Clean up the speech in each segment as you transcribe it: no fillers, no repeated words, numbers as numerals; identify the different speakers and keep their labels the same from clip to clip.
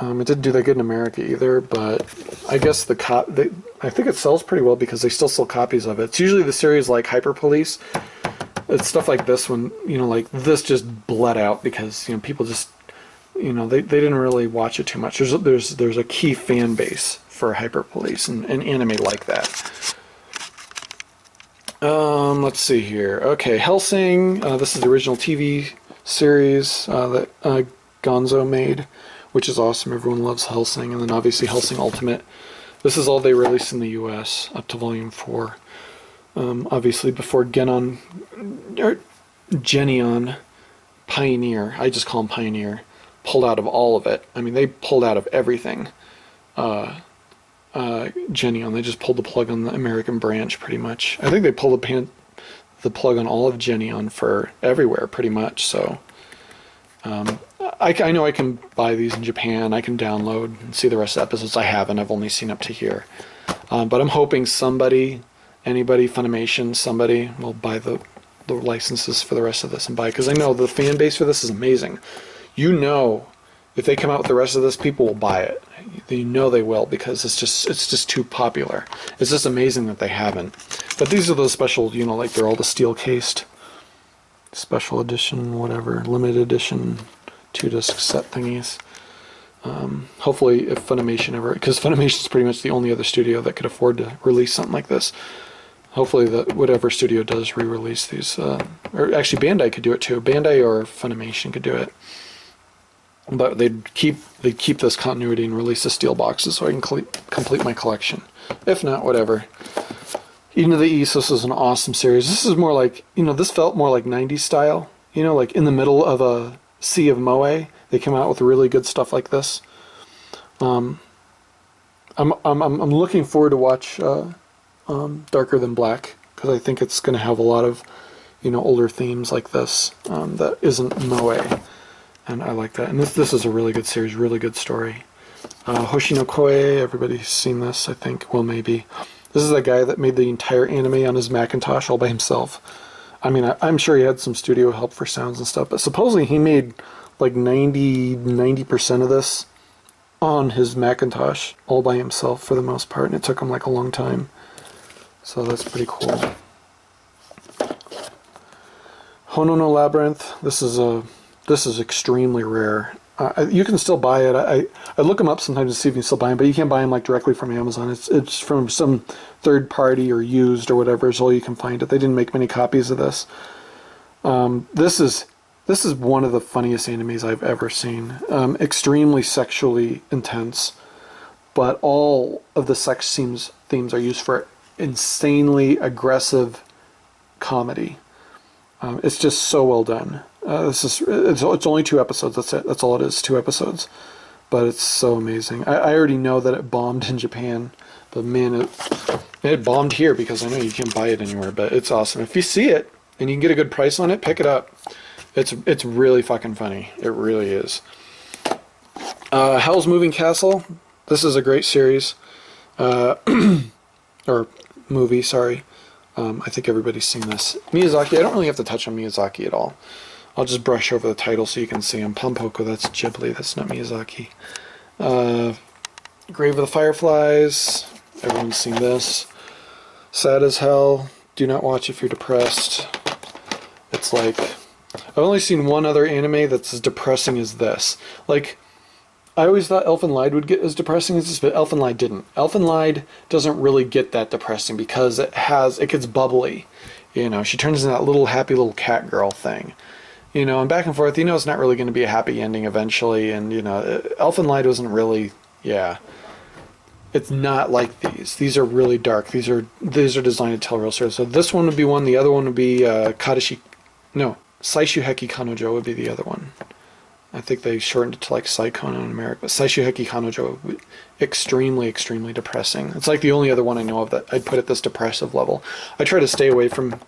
Speaker 1: It didn't do that good in America either, but I guess I think it sells pretty well because they still sell copies of it. It's usually the series like Hyper Police. It's stuff like this when, like this just bled out because, people just, they didn't really watch it too much. There's a key fan base for Hyper Police and anime like that. Let's see here. Okay, Helsing. This is the original TV series that Gonzo made, which is awesome. Everyone loves Helsing. And then obviously Helsing Ultimate. This is all they released in the US up to Volume 4. Obviously before Genon Pioneer, I just call him Pioneer, pulled out of all of it. I mean, they pulled out of everything. Genon, they just pulled the plug on the American branch pretty much. I think they pulled the plug on all of Genon for everywhere pretty much, so... I know I can buy these in Japan. I can download and see the rest of the episodes. I haven't. I've only seen up to here. But I'm hoping anybody, Funimation, somebody will buy the licenses for the rest of this and buy it. Because I know the fan base for this is amazing. If they come out with the rest of this, people will buy it. They will because it's just too popular. It's just amazing that they haven't. But these are those special, like they're all the steel cased. Special edition, whatever, limited edition, 2-disc set thingies. Hopefully, if Funimation ever, because Funimation is pretty much the only other studio that could afford to release something like this. Hopefully, whatever studio does re-release these, or actually Bandai could do it too. Bandai or Funimation could do it, but they'd keep this continuity and release the steel boxes so I can complete my collection. If not, whatever. Eden of the East, this is an awesome series. This is more like, this felt more like 90s style. Like in the middle of a sea of moe. They came out with really good stuff like this. I'm looking forward to watch Darker Than Black because I think it's going to have a lot of, older themes like this that isn't moe, and I like that. And this is a really good series, really good story. Hoshino Koe, everybody's seen this, I think. Well, maybe. This is the guy that made the entire anime on his Macintosh all by himself. I mean, I'm sure he had some studio help for sounds and stuff, but supposedly he made like 90% of this on his Macintosh all by himself for the most part, and it took him like a long time. So that's pretty cool. Honono Labyrinth. This is extremely rare. You can still buy it. I look them up sometimes to see if you can still buy them, but you can't buy them like directly from Amazon. It's from some third party or used or whatever is all you can find it. They didn't make many copies of this. This is one of the funniest animes I've ever seen. Extremely sexually intense, but all of the sex themes are used for insanely aggressive comedy. It's just so well done. It's only 2 episodes. That's it. That's all it is. 2 episodes, but it's so amazing. I already know that it bombed in Japan, but man, it bombed here because I know you can't buy it anywhere. But it's awesome. If you see it and you can get a good price on it, pick it up. It's really fucking funny. It really is. Hell's Moving Castle. This is a great series, or movie. Sorry. I think everybody's seen this. Miyazaki. I don't really have to touch on Miyazaki at all. I'll just brush over the title so you can see him. Pompoko, that's Ghibli, that's not Miyazaki. Grave of the Fireflies, everyone's seen this. Sad as Hell, do not watch if you're depressed. It's like, I've only seen one other anime that's as depressing as this. Like, I always thought Elfen Lied would get as depressing as this, but Elfen Lied didn't. Elfen Lied doesn't really get that depressing because it gets bubbly. She turns into that little happy little cat girl thing. And back and forth, it's not really going to be a happy ending eventually, and, Elfen Lied wasn't really, it's not like these. These are really dark. These are designed to tell real stories. So this one would be one, the other one would be, Saishu Heki Kanojo would be the other one. I think they shortened it to like Saikono in America, but Saishu Heki Kanojo would be extremely, extremely depressing. It's like the only other one I know of that I'd put at this depressive level. I try to stay away from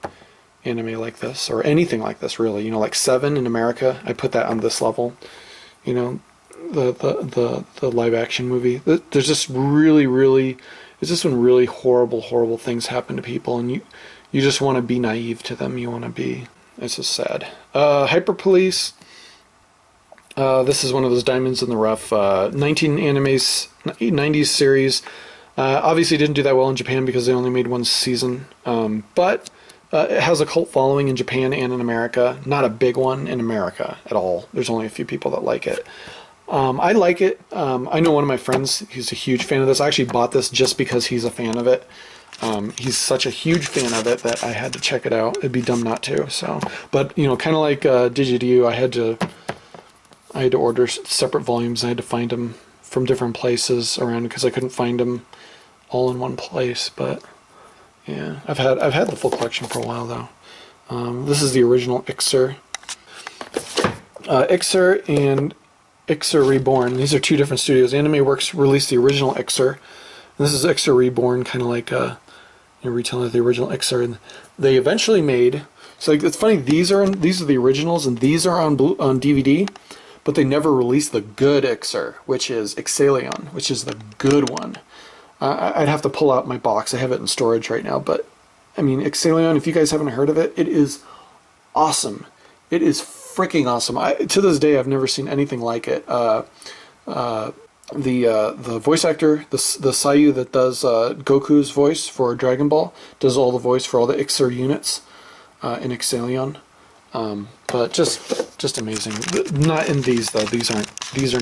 Speaker 1: anime like this, or anything like this really, like Seven in America, I put that on this level, the live action movie. There's just really, it's just when really horrible things happen to people, and you just want to be naive to them, it's just sad. Hyper Police, This is one of those diamonds in the rough. 19 animes, 90s series. Obviously didn't do that well in Japan because they only made one season. But it has a cult following in Japan and in America. Not a big one in America at all. There's only a few people that like it. I like it. I know one of my friends, he's a huge fan of this. I actually bought this just because he's a fan of it. He's such a huge fan of it that I had to check it out. It'd be dumb not to. So, but you know, kind of like Digidu, I had to order separate volumes. I had to find them from different places around because I couldn't find them all in one place. But yeah, I've had the full collection for a while though. This is the original Ixer. Ixer and Ixer Reborn. These are two different studios. Anime Works released the original Ixer. And this is Ixer Reborn, kind of like retelling of the original Ixer. And they eventually made. So like, it's funny. These are the originals, and these are on DVD. But they never released the good Ixer, which is Ixalion, which is the good one. I'd have to pull out my box. I have it in storage right now. But, I mean, Ixalion, if you guys haven't heard of it, it is awesome. It is freaking awesome. To this day, I've never seen anything like it. The voice actor, the Sayu that does Goku's voice for Dragon Ball, does all the voice for all the Ixer units in Ixalion. But just amazing. Not in these though. These are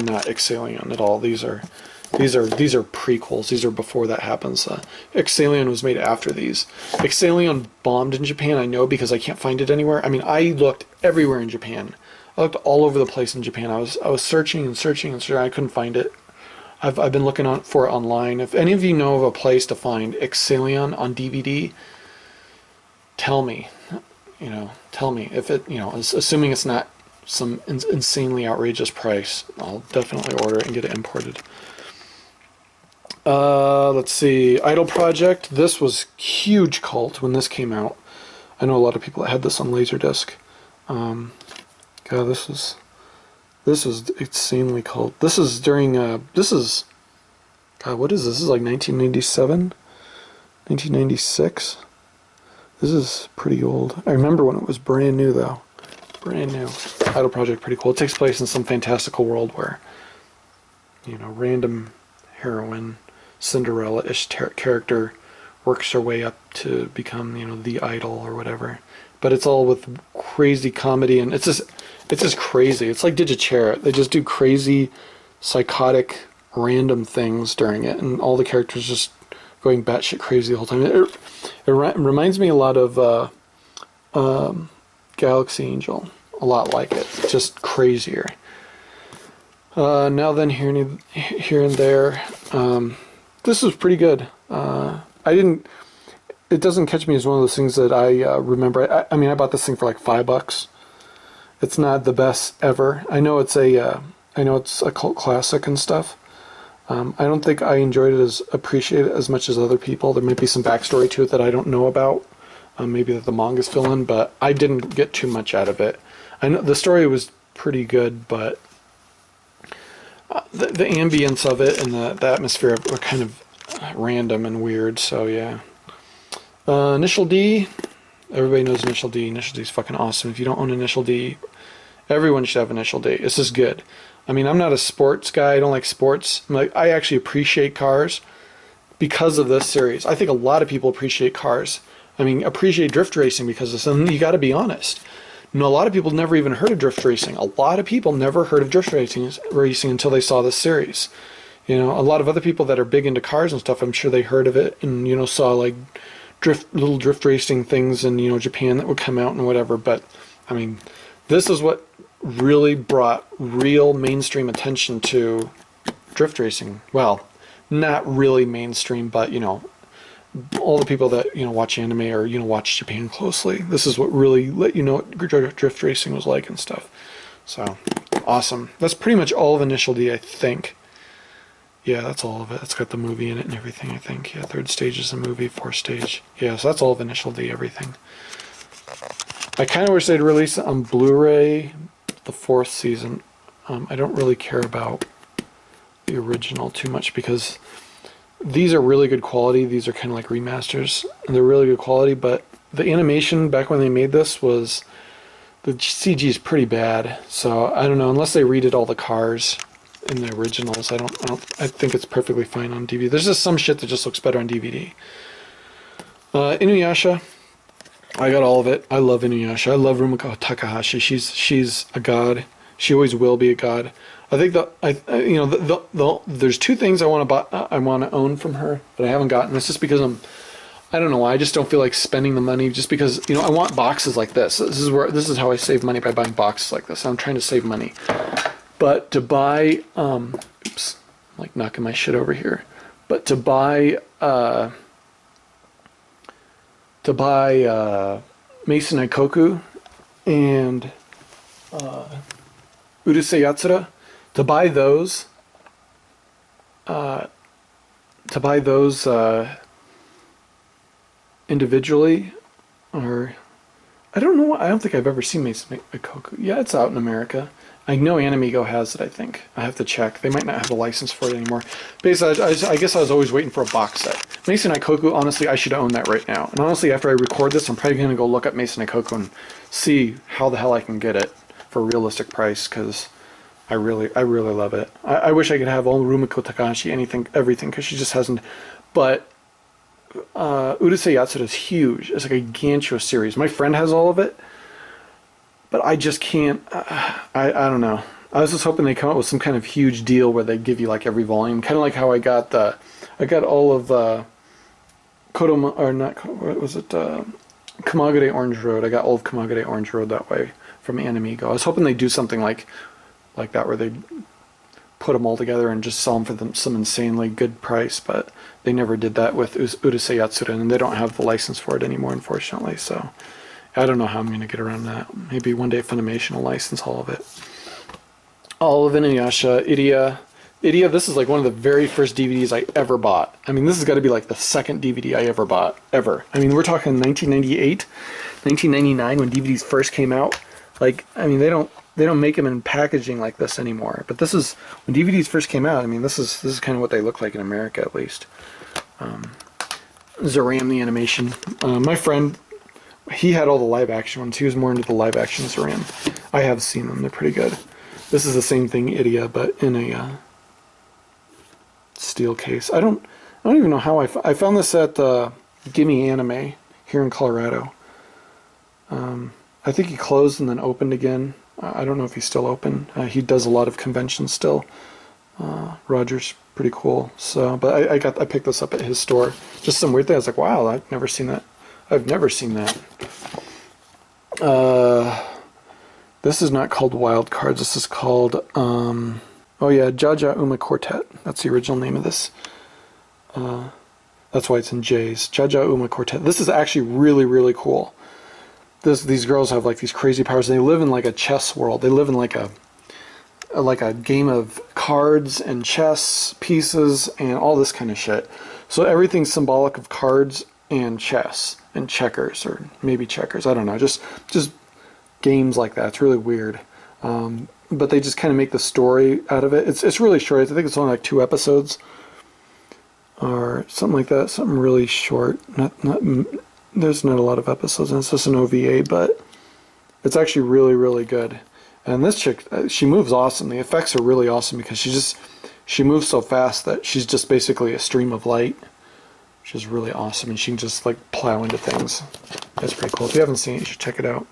Speaker 1: not Ixalion at all. These are prequels. These are before that happens. Ixalion was made after these. Ixalion bombed in Japan, I know, because I can't find it anywhere. I mean, I looked everywhere in Japan. I looked all over the place in Japan. I was searching and searching and searching. I couldn't find it. I've been looking for it online. If any of you know of a place to find Ixalion on DVD, tell me. Tell me if it, assuming it's not some insanely outrageous price, I'll definitely order it and get it imported. Let's see, Idol Project. This was huge cult when this came out. I know a lot of people that had this on Laserdisc. God, this was insanely cult. This is during, God, what is this? This is like 1997? 1996? This is pretty old. I remember when it was brand new, though. Brand new. Idol Project, pretty cool. It takes place in some fantastical world where, random heroine, Cinderella-ish character works her way up to become, the idol or whatever. But it's all with crazy comedy, and it's just crazy. It's like Digichara. They just do crazy, psychotic, random things during it, and all the characters just going batshit crazy the whole time. It reminds me a lot of Galaxy Angel. A lot like it. Just crazier. Now then, here and there. This was pretty good. It doesn't catch me as one of those things that I remember. I mean, I bought this thing for like $5. It's not the best ever. I know it's a cult classic and stuff. I don't think I appreciate it as much as other people. There might be some backstory to it that I don't know about. Maybe that the mangas fill in, but I didn't get too much out of it. I know the story was pretty good, but the ambience of it and the atmosphere were kind of random and weird. So yeah. Initial D. Everybody knows Initial D. Initial D is fucking awesome. If you don't own Initial D, everyone should have Initial D. This is good. I mean, I'm not a sports guy. I don't like sports. I actually appreciate cars because of this series. I think a lot of people appreciate cars. I mean, appreciate drift racing because of something. You got to be honest. A lot of people never even heard of drift racing. A lot of people never heard of drift racing until they saw this series. A lot of other people that are big into cars and stuff, I'm sure they heard of it and, saw like little drift racing things in, Japan that would come out and whatever. But, I mean, this is what really brought real mainstream attention to drift racing. Well, not really mainstream, but, all the people that, watch anime or, watch Japan closely. This is what really let you know what drift racing was like and stuff. So, awesome. That's pretty much all of Initial D, I think. Yeah, that's all of it. It's got the movie in it and everything, I think. Yeah, 3rd stage is a movie, 4th stage. Yeah, so that's all of Initial D, everything. I kind of wish they'd release it on Blu-ray, the 4th season. I don't really care about the original too much because these are really good quality. These are kind of like remasters, and they're really good quality, but the animation back when they made this was the CG is pretty bad. So I don't know, unless they redid all the cars in the originals, I think it's perfectly fine on DVD. There's just some shit that just looks better on DVD. Inuyasha, I got all of it. I love Inuyasha. I love Rumiko Takahashi. She's a god. She always will be a god. I think there's two things I want to own from her that I haven't gotten. It's just because I don't know why. I just don't feel like spending the money. Just because I want boxes like this. This is how I save money, by buying boxes like this. I'm trying to save money. But to buy, oops, I'm like knocking my shit over here. But to buy Mason Ikoku and Urusei Yatsura, to buy those individually, or I don't know. I don't think I've ever seen Mason Ikoku. Yeah, it's out in America. I know AnimEgo has it, I think. I have to check. They might not have a license for it anymore. Basically, I guess I was always waiting for a box set. Mason Ikoku, honestly, I should own that right now. And honestly, after I record this, I'm probably going to go look up Mason Ikoku and see how the hell I can get it for a realistic price, because I really love it. I wish I could have all Rumiko Takahashi, everything, because she just hasn't. But Urusei Yatsura is huge. It's like a Gancho series. My friend has all of it. But I just can't, I don't know. I was just hoping they'd come up with some kind of huge deal where they give you like every volume. Kind of like how I got all of Kodama, or not, what was it? Kamagure Orange Road. I got all of Kamagure Orange Road that way from AnimEgo. I was hoping they'd do something like that, where they'd put them all together and just sell them for some insanely good price. But they never did that with Urusei Yatsura, and they don't have the license for it anymore, unfortunately. So I don't know how I'm going to get around that. Maybe one day Funimation will license all of it. All of Inuyasha, Idia, this is like one of the very first DVDs I ever bought. I mean, this has got to be like the second DVD I ever bought, ever. I mean, we're talking 1998, 1999 when DVDs first came out. Like, I mean, they don't make them in packaging like this anymore. But this is, when DVDs first came out, I mean, this is kind of what they look like in America, at least. Zeram, the animation. My friend, he had all the live action ones. He was more into the live action Zeram. I have seen them. They're pretty good. This is the same thing, Idia, but in a steel case. I don't even know how I found this at Gimme Anime here in Colorado. I think he closed and then opened again. I don't know if he's still open. He does a lot of conventions still. Roger's pretty cool. So, but I picked this up at his store. Just some weird thing. I was like, wow, I've never seen that. I've never seen that. This is not called Wild Cards. This is called, oh yeah, Jaja Uma Quartet. That's the original name of this. That's why it's in J's. Jaja Uma Quartet. This is actually really, really cool. These girls have like these crazy powers. They live in like a chess world. They live in like a game of cards and chess pieces and all this kind of shit. So everything's symbolic of cards and chess and checkers, or maybe checkers. I don't know. Just games like that. It's really weird. But they just kind of make the story out of it. It's really short. I think it's only like 2 episodes or something like that. Something really short. There's not a lot of episodes, and it's just an OVA, but it's actually really, really good. And this chick, she moves awesome. The effects are really awesome because she moves so fast that she's just basically a stream of light, which is really awesome. And she can just like plow into things. That's pretty cool. If you haven't seen it, you should check it out.